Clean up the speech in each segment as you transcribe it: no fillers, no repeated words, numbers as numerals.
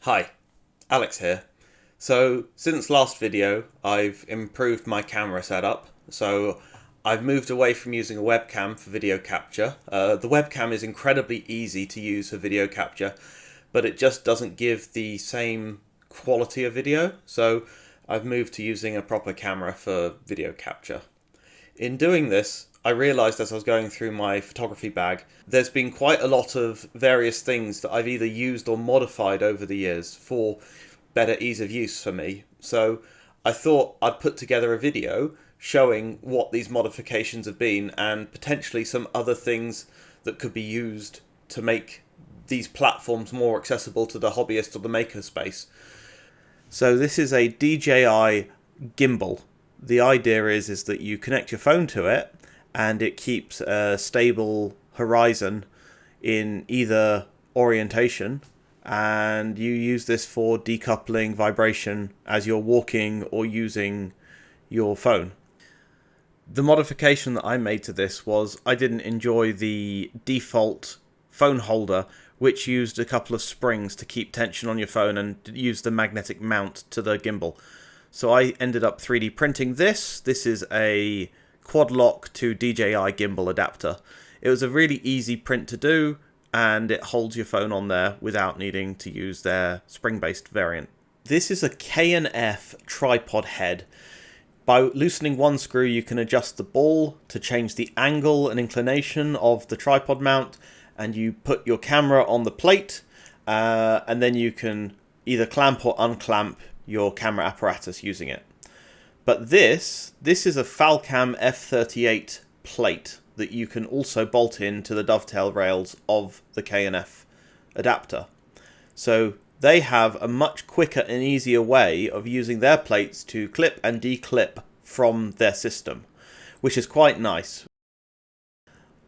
Hi, Alex here. So, since last video, I've improved my camera setup. So, I've moved away from using a webcam for video capture. The webcam is incredibly easy to use for video capture, but it just doesn't give the same quality of video. So, I've moved to using a proper camera for video capture. In doing this, I realised as I was going through my photography bag, there's been quite a lot of various things that I've either used or modified over the years for better ease of use for me. So I thought I'd put together a video showing what these modifications have been and potentially some other things that could be used to make these platforms more accessible to the hobbyist or the makerspace. So this is a DJI gimbal. The idea is that you connect your phone to it and it keeps a stable horizon in either orientation, and you use this for decoupling vibration as you're walking or using your phone. The modification that I made to this was I didn't enjoy the default phone holder, which used a couple of springs to keep tension on your phone and used the magnetic mount to the gimbal. So I ended up 3D printing this. This is a quad lock to DJI gimbal adapter. It was a really easy print to do, and it holds your phone on there without needing to use their spring-based variant. This is a K&F tripod head. By loosening one screw, you can adjust the ball to change the angle and inclination of the tripod mount, and you put your camera on the plate, and then you can either clamp or unclamp your camera apparatus using it. But this is a Falcam F38 plate that you can also bolt into the dovetail rails of the K&F adapter. So they have a much quicker and easier way of using their plates to clip and declip from their system, which is quite nice.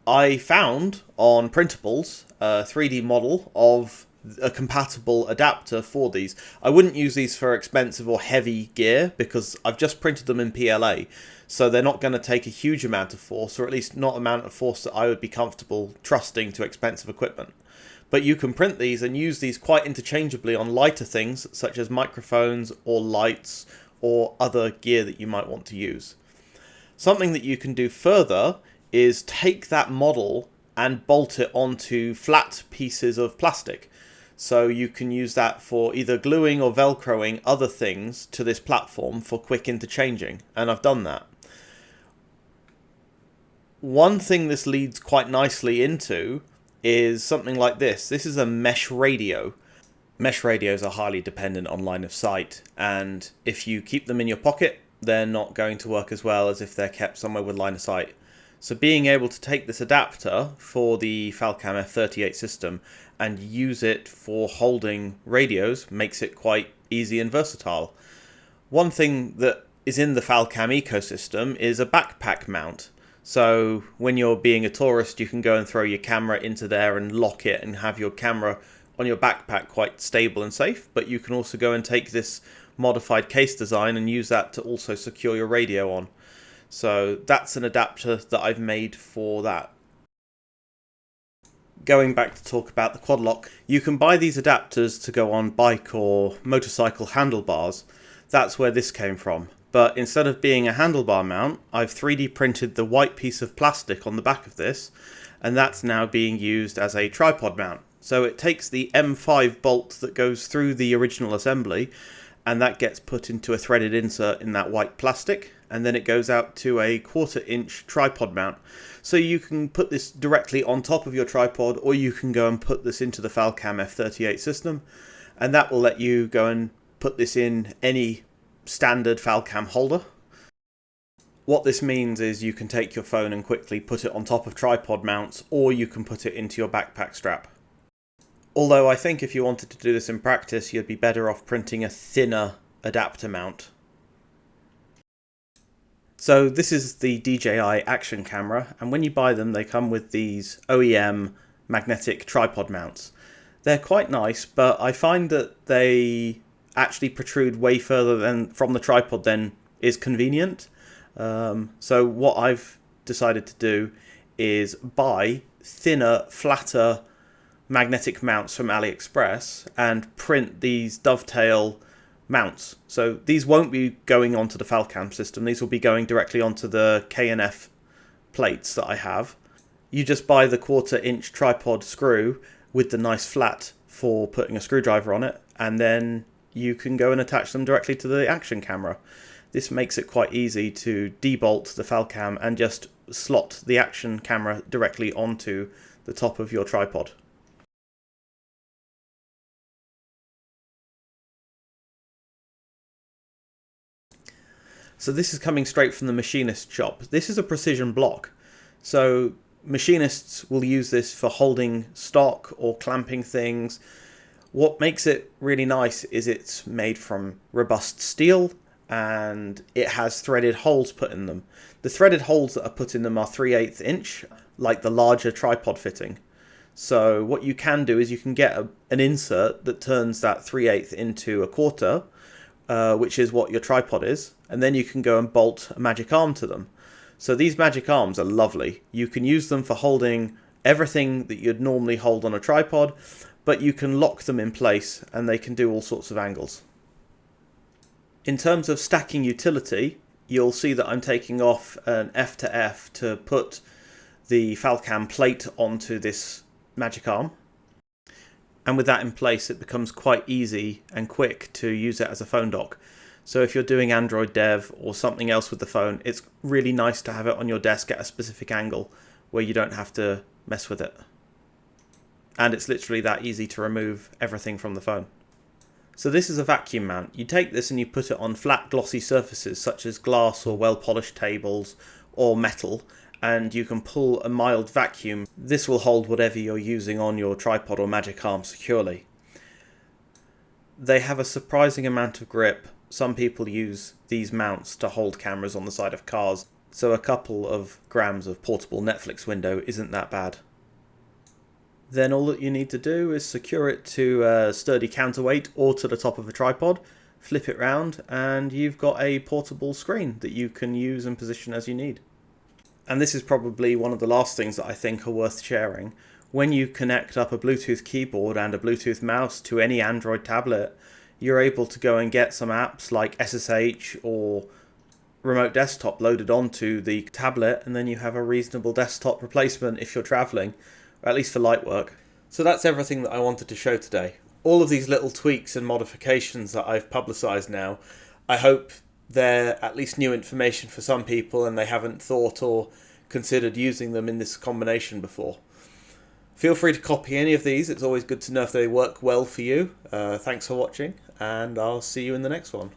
I found on Printables a 3D model of a compatible adapter for these. I wouldn't use these for expensive or heavy gear because I've just printed them in PLA, so they're not going to take a huge amount of force, or at least not amount of force that I would be comfortable trusting to expensive equipment. But you can print these and use these quite interchangeably on lighter things such as microphones or lights or other gear that you might want to use. Something that you can do further is take that model and bolt it onto flat pieces of plastic. So you can use that for either gluing or velcroing other things to this platform for quick interchanging, and I've done that. One thing this leads quite nicely into is something like this. This is a mesh radio. Mesh radios are highly dependent on line of sight, and if you keep them in your pocket, they're not going to work as well as if they're kept somewhere with line of sight. So being able to take this adapter for the Falcam F38 system and use it for holding radios makes it quite easy and versatile. One thing that is in the Falcam ecosystem is a backpack mount. So when you're being a tourist, you can go and throw your camera into there and lock it and have your camera on your backpack quite stable and safe. But you can also go and take this modified case design and use that to also secure your radio on. So that's an adapter that I've made for that. Going back to talk about the quad lock, you can buy these adapters to go on bike or motorcycle handlebars. That's where this came from. But instead of being a handlebar mount, I've 3D printed the white piece of plastic on the back of this, and that's now being used as a tripod mount. So it takes the M5 bolt that goes through the original assembly, and that gets put into a threaded insert in that white plastic, and then it goes out to a 1/4 inch tripod mount. So you can put this directly on top of your tripod, or you can go and put this into the Falcam F38 system, and that will let you go and put this in any standard Falcam holder. What this means is you can take your phone and quickly put it on top of tripod mounts, or you can put it into your backpack strap. Although I think if you wanted to do this in practice, you'd be better off printing a thinner adapter mount. So this is the DJI action camera, and when you buy them, they come with these OEM magnetic tripod mounts. They're quite nice, but I find that they actually protrude way further than from the tripod than is convenient. So what I've decided to do is buy thinner, flatter magnetic mounts from AliExpress and print these dovetail mounts. So these won't be going onto the Falcam system, these will be going directly onto the K&F plates that I have. You just buy the 1/4 inch tripod screw with the nice flat for putting a screwdriver on it, and then you can go and attach them directly to the action camera. This makes it quite easy to debolt the Falcam and just slot the action camera directly onto the top of your tripod. So this is coming straight from the machinist shop. This is a precision block. So machinists will use this for holding stock or clamping things. What makes it really nice is it's made from robust steel and it has threaded holes put in them. The threaded holes that are put in them are 3/8 inch, like the larger tripod fitting. So what you can do is you can get an insert that turns that 3/8 into a 1/4, which is what your tripod is, and then you can go and bolt a magic arm to them. So these magic arms are lovely. You can use them for holding everything that you'd normally hold on a tripod, but you can lock them in place and they can do all sorts of angles. In terms of stacking utility, you'll see that I'm taking off an F to F to put the Falcam plate onto this magic arm. And with that in place, it becomes quite easy and quick to use it as a phone dock. So if you're doing Android dev or something else with the phone, it's really nice to have it on your desk at a specific angle where you don't have to mess with it. And it's literally that easy to remove everything from the phone. So this is a vacuum mount. You take this and you put it on flat glossy surfaces such as glass or well-polished tables or metal, and you can pull a mild vacuum. This will hold whatever you're using on your tripod or magic arm securely. They have a surprising amount of grip. Some people use these mounts to hold cameras on the side of cars, so a couple of grams of portable Netflix window isn't that bad. Then all that you need to do is secure it to a sturdy counterweight or to the top of a tripod, flip it round, and you've got a portable screen that you can use and position as you need. And this is probably one of the last things that I think are worth sharing. When you connect up a Bluetooth keyboard and a Bluetooth mouse to any Android tablet, you're able to go and get some apps like SSH or Remote Desktop loaded onto the tablet, and then you have a reasonable desktop replacement if you're traveling, or at least for light work. So that's everything that I wanted to show today. All of these little tweaks and modifications that I've publicised now, I hope they're at least new information for some people and they haven't thought or considered using them in this combination before. Feel free to copy any of these, it's always good to know if they work well for you. Thanks for watching, and I'll see you in the next one.